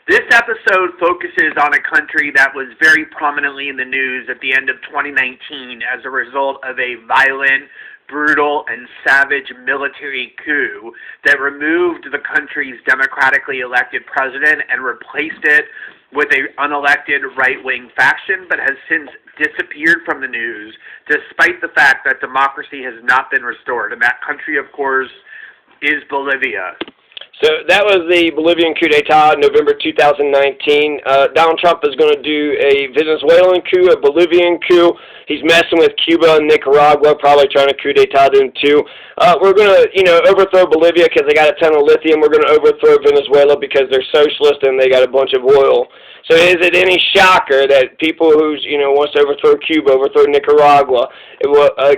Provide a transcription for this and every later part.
This episode focuses on a country that was very prominently in the news at the end of 2019 as a result of a violent, brutal, and savage military coup that removed the country's democratically elected president and replaced it with an unelected right-wing faction, but has since disappeared from the news despite the fact that democracy has not been restored. And that country, of course, is Bolivia. So that was the Bolivian coup d'etat, November 2019. Donald Trump is going to do a Venezuelan coup, a Bolivian coup. He's messing with Cuba and Nicaragua, probably trying to coup d'etat them too. We're going to, overthrow Bolivia because they got a ton of lithium. We're going to overthrow Venezuela because they're socialist and they got a bunch of oil. So is it any shocker that people who, wants to overthrow Cuba, overthrow Nicaragua,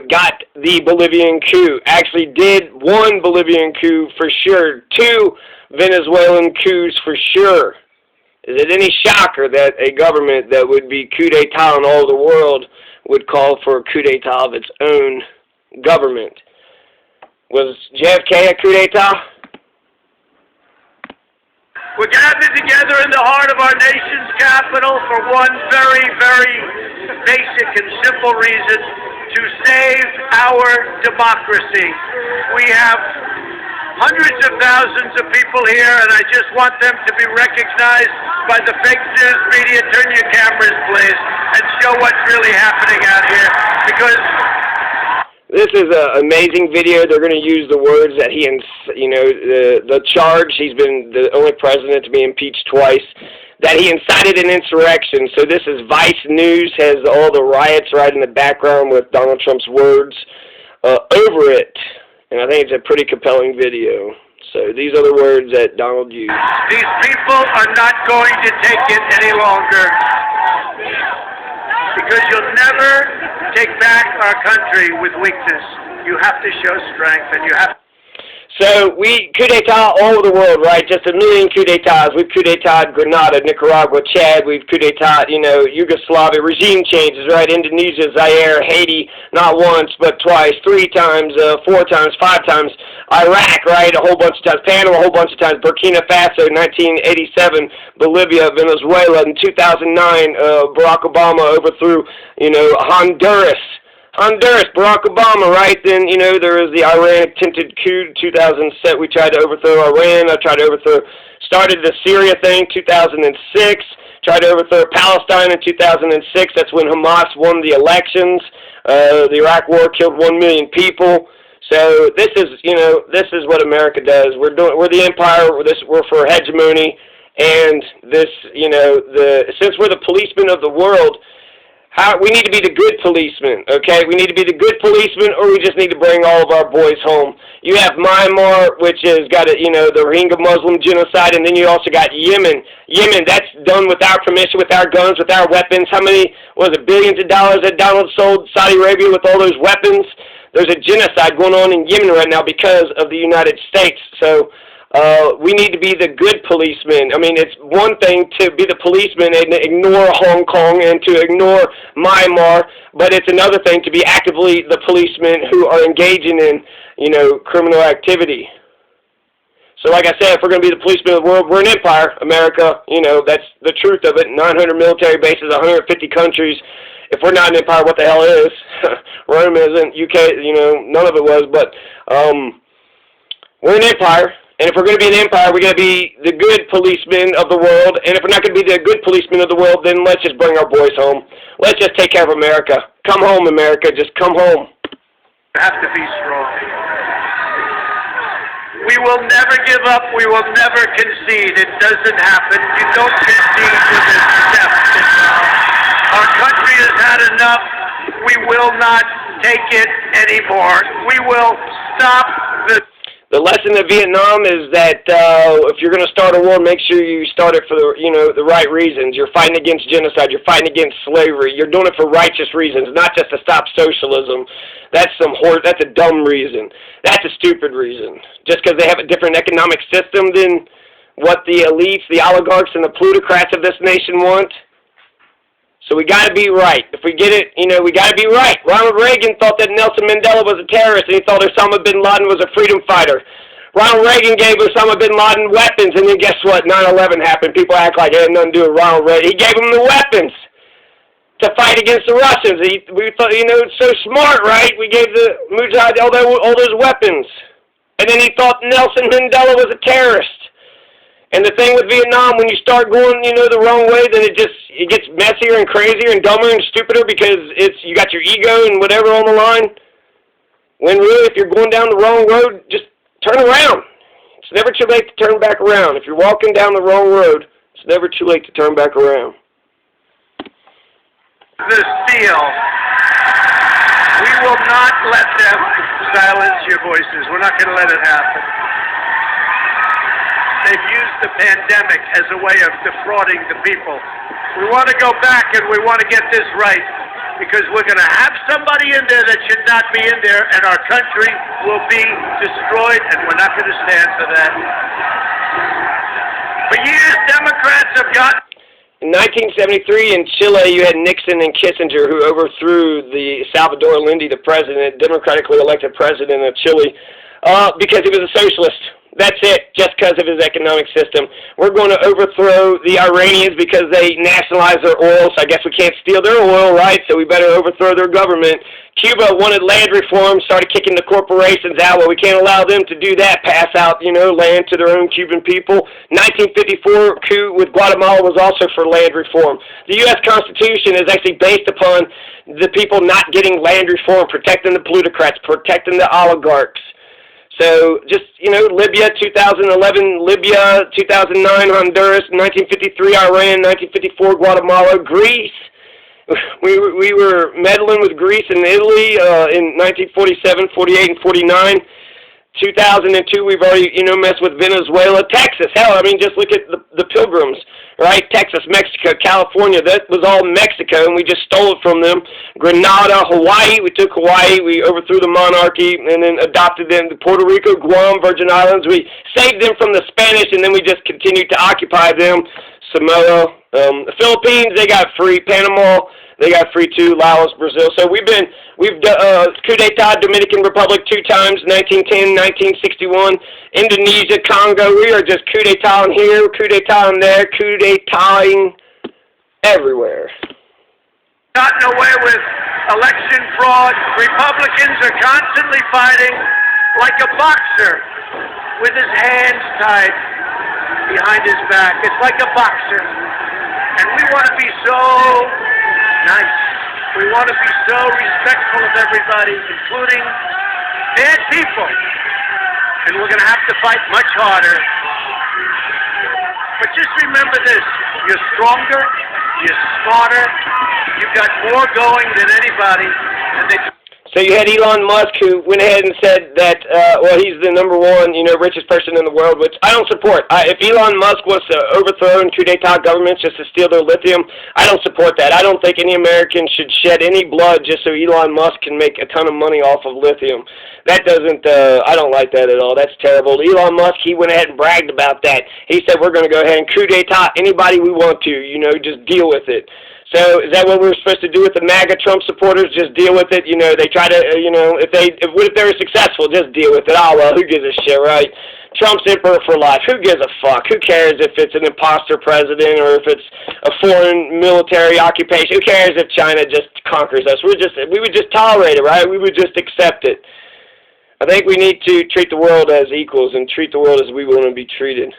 got the Bolivian coup, actually did one Bolivian coup for sure, two Venezuelan coups for sure? Is it any shocker that a government that would be coup d'etat in all the world would call for a coup d'etat of its own government? Was JFK a coup d'etat? We're gathered together in the heart of our nation's capital for one very, very basic and simple reason: to save our democracy. We have hundreds of thousands of people here, and I just want them to be recognized by the fake news media. Turn your cameras, please, and show what's really happening out here, because this is an amazing video. They're going to use the words that he, the charge. He's been the only president to be impeached twice. That he incited an insurrection. So this is Vice News, has all the riots right in the background with Donald Trump's words over it. And I think it's a pretty compelling video. So these are the words that Donald used. These people are not going to take it any longer, because you'll never take back our country with weakness. You have to show strength, and you have. So we coup d'etat all over the world, right? Just a million coup d'etats. We've coup d'etat Grenada, Nicaragua, Chad. We've coup d'etat, Yugoslavia. Regime changes, right? Indonesia, Zaire, Haiti, not once but twice, 3 times, 4 times, 5 times. Iraq, right? A whole bunch of times. Panama, a whole bunch of times. Burkina Faso, 1987. Bolivia, Venezuela. In 2009, Barack Obama overthrew, Honduras. Barack Obama, right? Then, there was the Iran attempted coup 2007. We tried to overthrow Iran. Started the Syria thing 2006. Tried to overthrow Palestine in 2006. That's when Hamas won the elections. The Iraq War killed 1 million people. So this is what America does. We're the empire. We're for hegemony. And since we're the policemen of the world, we need to be the good policemen, okay? We need to be the good policemen, or we just need to bring all of our boys home. You have Myanmar, which has got, the Rohingya Muslim genocide, and then you also got Yemen. Yemen, that's done with our permission, with our guns, with our weapons. How many, billions of dollars that Donald sold Saudi Arabia with all those weapons? There's a genocide going on in Yemen right now because of the United States. So we need to be the good policemen. I mean, it's one thing to be the policeman and ignore Hong Kong and to ignore Myanmar, but it's another thing to be actively the policemen who are engaging in, criminal activity. So like I said, if we're going to be the policemen of the world, we're an empire, America. That's the truth of it. 900 military bases, 150 countries. If we're not an empire, what the hell is? Rome isn't, UK, none of it was, but we're an empire. And if we're going to be an empire, we're going to be the good policemen of the world. And if we're not going to be the good policemen of the world, then let's just bring our boys home. Let's just take care of America. Come home, America. Just come home. You have to be strong. We will never give up. We will never concede. It doesn't happen. You don't concede with a step. Our country has had enough. We will not take it anymore. We will stop The lesson of Vietnam is that if you're going to start a war, make sure you start it for the right reasons. You're fighting against genocide. You're fighting against slavery. You're doing it for righteous reasons, not just to stop socialism. That's that's a dumb reason. That's a stupid reason. Just because they have a different economic system than what the elites, the oligarchs, and the plutocrats of this nation want. So we got to be right. If we get it, we got to be right. Ronald Reagan thought that Nelson Mandela was a terrorist, and he thought Osama bin Laden was a freedom fighter. Ronald Reagan gave Osama bin Laden weapons, and then guess what? 9/11 happened. People act like it had nothing to do with Ronald Reagan. He gave them the weapons to fight against the Russians. We thought, it's so smart, right? We gave the Mujahid all those weapons. And then he thought Nelson Mandela was a terrorist. And the thing with Vietnam, when you start going, the wrong way, then it gets messier and crazier and dumber and stupider because you got your ego and whatever on the line. When really, if you're going down the wrong road, just turn around. It's never too late to turn back around. If you're walking down the wrong road, it's never too late to turn back around. The steel. We will not let them silence your voices. We're not going to let it happen. They've used the pandemic as a way of defrauding the people. We want to go back and we want to get this right because we're going to have somebody in there that should not be in there and our country will be destroyed and we're not going to stand for that. For years, Democrats have got... In 1973 in Chile, you had Nixon and Kissinger who overthrew the Salvador Allende, the president, democratically elected president of Chile, because he was a socialist. That's it, just because of his economic system. We're going to overthrow the Iranians because they nationalized their oil, so I guess we can't steal their oil, right? So we better overthrow their government. Cuba wanted land reform, started kicking the corporations out. Well, we can't allow them to do that, pass out, land to their own Cuban people. 1954 coup with Guatemala was also for land reform. The U.S. Constitution is actually based upon the people not getting land reform, protecting the plutocrats, protecting the oligarchs. So just, Libya, 2011, Libya, 2009, Honduras, 1953, Iran, 1954, Guatemala, Greece. We were meddling with Greece and Italy in 1947, 48, and 49. 2002, we've already, messed with Venezuela. Texas, hell, just look at the Pilgrims, right? Texas, Mexico, California, that was all Mexico, and we just stole it from them. Grenada, Hawaii, we took Hawaii, we overthrew the monarchy, and then adopted them to Puerto Rico, Guam, Virgin Islands. We saved them from the Spanish, and then we just continued to occupy them. Samoa, the Philippines, they got free. Panama, they got free too. Laos, Brazil. So we've done coup d'etat, Dominican Republic 2 times, 1910, 1961. Indonesia, Congo. We are just coup d'etat here, coup d'etat there, coup d'etat-ing everywhere. Gotten away with election fraud. Republicans are constantly fighting like a boxer with his hands tied behind his back. It's like a boxer. And we want to be so nice. We want to be so respectful of everybody, including bad people. And we're going to have to fight much harder. But just remember this. You're stronger. You're smarter. You've got more going than anybody. And So you had Elon Musk who went ahead and said that, he's the number one, richest person in the world, which I don't support. If Elon Musk wants to overthrow and coup d'etat governments just to steal their lithium, I don't support that. I don't think any American should shed any blood just so Elon Musk can make a ton of money off of lithium. That doesn't, I don't like that at all. That's terrible. Elon Musk, he went ahead and bragged about that. He said, we're going to go ahead and coup d'etat anybody we want to, just deal with it. So is that what we're supposed to do with the MAGA Trump supporters? Just deal with it? They try to, if they're successful, just deal with it. Oh, well, who gives a shit, right? Trump's emperor for life. Who gives a fuck? Who cares if it's an imposter president or if it's a foreign military occupation? Who cares if China just conquers us? We would just tolerate it, right? We would just accept it. I think we need to treat the world as equals and treat the world as we want to be treated.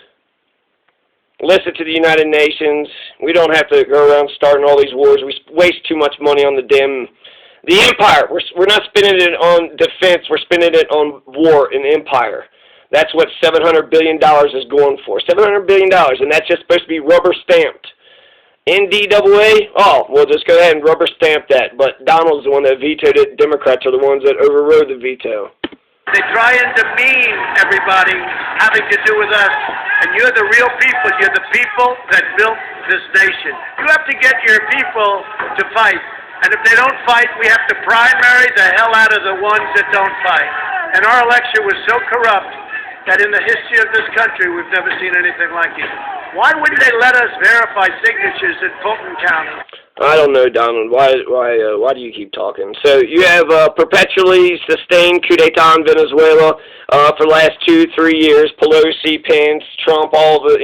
Listen to the United Nations. We don't have to go around starting all these wars. We waste too much money on the empire. We're not spending it on defense. We're spending it on war and empire. That's what $700 billion is going for. $700 billion, and that's just supposed to be rubber stamped. NDAA, we'll just go ahead and rubber stamp that. But Donald's the one that vetoed it. Democrats are the ones that overrode the veto. They try and demean everybody having to do with us. And you're the real people. You're the people that built this nation. You have to get your people to fight. And if they don't fight, we have to primary the hell out of the ones that don't fight. And our election was so corrupt that in the history of this country, we've never seen anything like it. Why wouldn't they let us verify signatures in Fulton County? I don't know, Donald. Why do you keep talking? So you have perpetually sustained coup d'état in Venezuela for the last 2-3 years. Pelosi, Pence, Trump, all the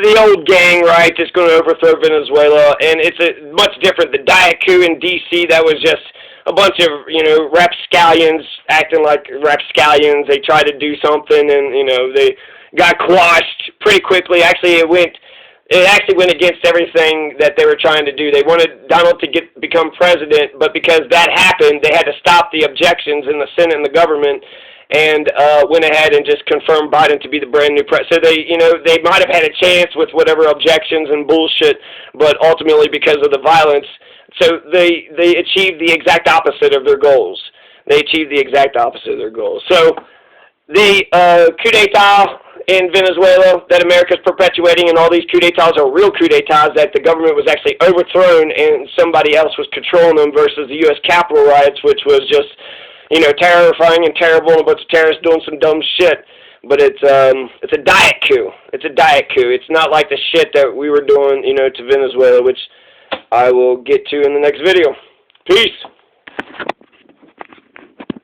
the old gang, right? That's going to overthrow Venezuela, and it's much different. The Diet coup in D.C. that was just a bunch of rapscallions acting like rapscallions. They tried to do something, and they got quashed pretty quickly. Actually, it actually went against everything that they were trying to do. They wanted Donald to become president, but because that happened, they had to stop the objections in the Senate and the government, and went ahead and just confirmed Biden to be the brand new president. So they might have had a chance with whatever objections and bullshit, but ultimately because of the violence, so they achieved the exact opposite of their goals. They achieved the exact opposite of their goals. So the coup d'etat in Venezuela that America's perpetuating, and all these coup d'etats are real coup d'etats that the government was actually overthrown and somebody else was controlling them, versus the U.S. Capitol riots, which was just terrifying and terrible, and a bunch of terrorists doing some dumb shit. But it's a diet coup. It's a diet coup. It's not like the shit that we were doing, to Venezuela, which I will get to in the next video. Peace.